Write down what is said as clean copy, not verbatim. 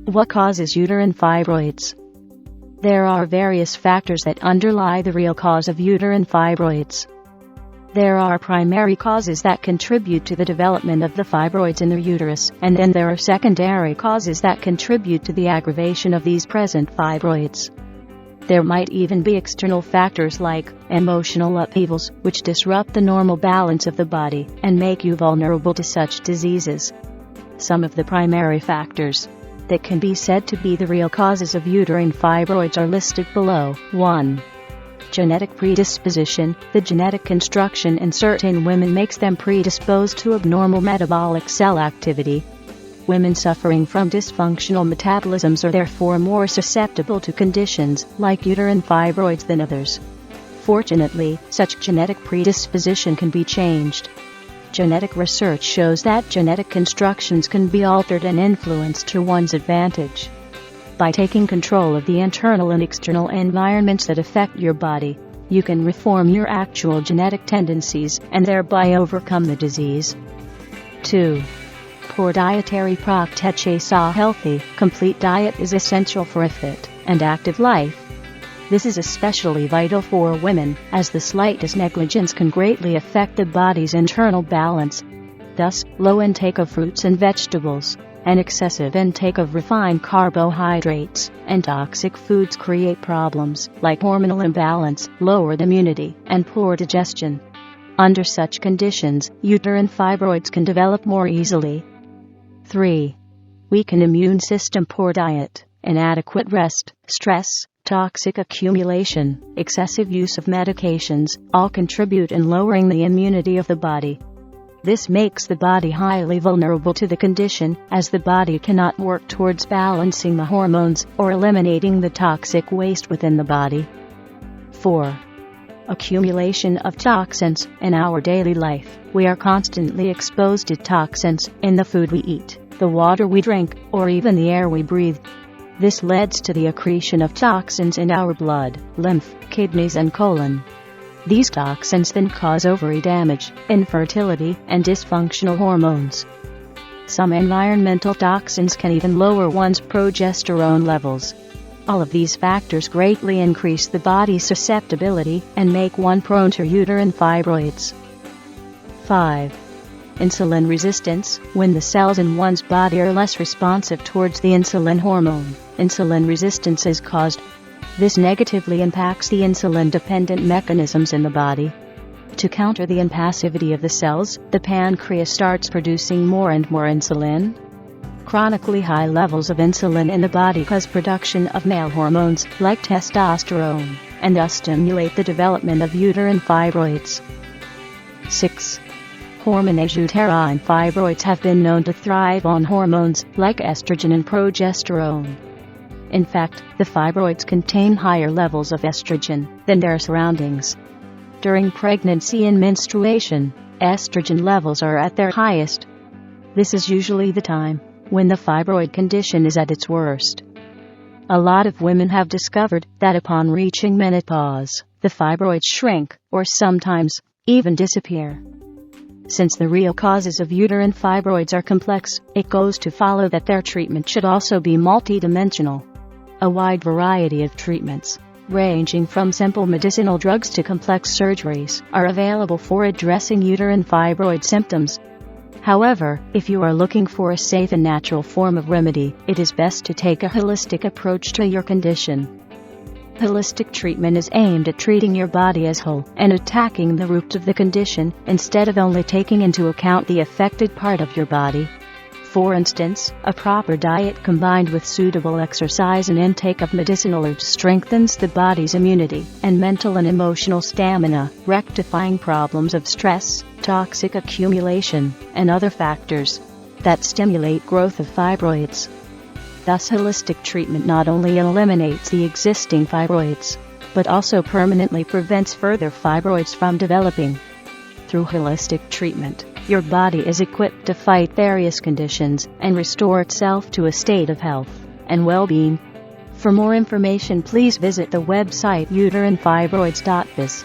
What causes uterine fibroids? There are various factors that underlie the real cause of uterine fibroids. There are primary causes that contribute to the development of the fibroids in the uterus, and then there are secondary causes that contribute to the aggravation of these present fibroids. There might even be external factors like emotional upheavals, which disrupt the normal balance of the body and make you vulnerable to such diseases. Some of the primary factors that can be said to be the real causes of uterine fibroids are listed below. 1. Genetic predisposition. The genetic construction in certain women makes them predisposed to abnormal metabolic cell activity. Women suffering from dysfunctional metabolisms are therefore more susceptible to conditions like uterine fibroids than others. Fortunately, such genetic predisposition can be changed. Genetic research shows that genetic constructions can be altered and influenced to one's advantage. By taking control of the internal and external environments that affect your body, you can reform your actual genetic tendencies and thereby overcome the disease. 2. Poor dietary practices. A healthy, complete diet is essential for a fit and active life. This is especially vital for women, as the slightest negligence can greatly affect the body's internal balance. Thus, low intake of fruits and vegetables, and excessive intake of refined carbohydrates and toxic foods create problems like hormonal imbalance, lowered immunity, and poor digestion. Under such conditions, uterine fibroids can develop more easily. 3. Weakened immune system. Poor diet, inadequate rest, stress, toxic accumulation, excessive use of medications, all contribute in lowering the immunity of the body. This makes the body highly vulnerable to the condition, as the body cannot work towards balancing the hormones or eliminating the toxic waste within the body. 4. Accumulation of toxins. In our daily life, we are constantly exposed to toxins in the food we eat, the water we drink, or even the air we breathe. This leads to the accretion of toxins in our blood, lymph, kidneys, and colon. These toxins then cause ovary damage, infertility, and dysfunctional hormones. Some environmental toxins can even lower one's progesterone levels. All of these factors greatly increase the body's susceptibility and make one prone to uterine fibroids. 5. Insulin resistance. When the cells in one's body are less responsive towards the insulin hormone, insulin resistance is caused. This negatively impacts the insulin-dependent mechanisms in the body. To counter the impassivity of the cells, the pancreas starts producing more and more insulin. Chronically high levels of insulin in the body cause production of male hormones like testosterone, and thus stimulate the development of uterine fibroids. 6. Hormones. Uterine fibroids have been known to thrive on hormones like estrogen and progesterone. In fact, the fibroids contain higher levels of estrogen than their surroundings. During pregnancy and menstruation, estrogen levels are at their highest. This is usually the time when the fibroid condition is at its worst. A lot of women have discovered that upon reaching menopause, the fibroids shrink, or sometimes even disappear. Since the real causes of uterine fibroids are complex, it goes to follow that their treatment should also be multidimensional. A wide variety of treatments, ranging from simple medicinal drugs to complex surgeries, are available for addressing uterine fibroid symptoms. However, if you are looking for a safe and natural form of remedy, it is best to take a holistic approach to your condition. Holistic treatment is aimed at treating your body as whole and attacking the root of the condition instead of only taking into account the affected part of your body. For instance, a proper diet combined with suitable exercise and intake of medicinal herbs strengthens the body's immunity and mental and emotional stamina, rectifying problems of stress, toxic accumulation, and other factors that stimulate growth of fibroids. Thus, holistic treatment not only eliminates the existing fibroids, but also permanently prevents further fibroids from developing. Through holistic treatment, your body is equipped to fight various conditions and restore itself to a state of health and well-being. For more information, please visit the website uterinefibroids.biz.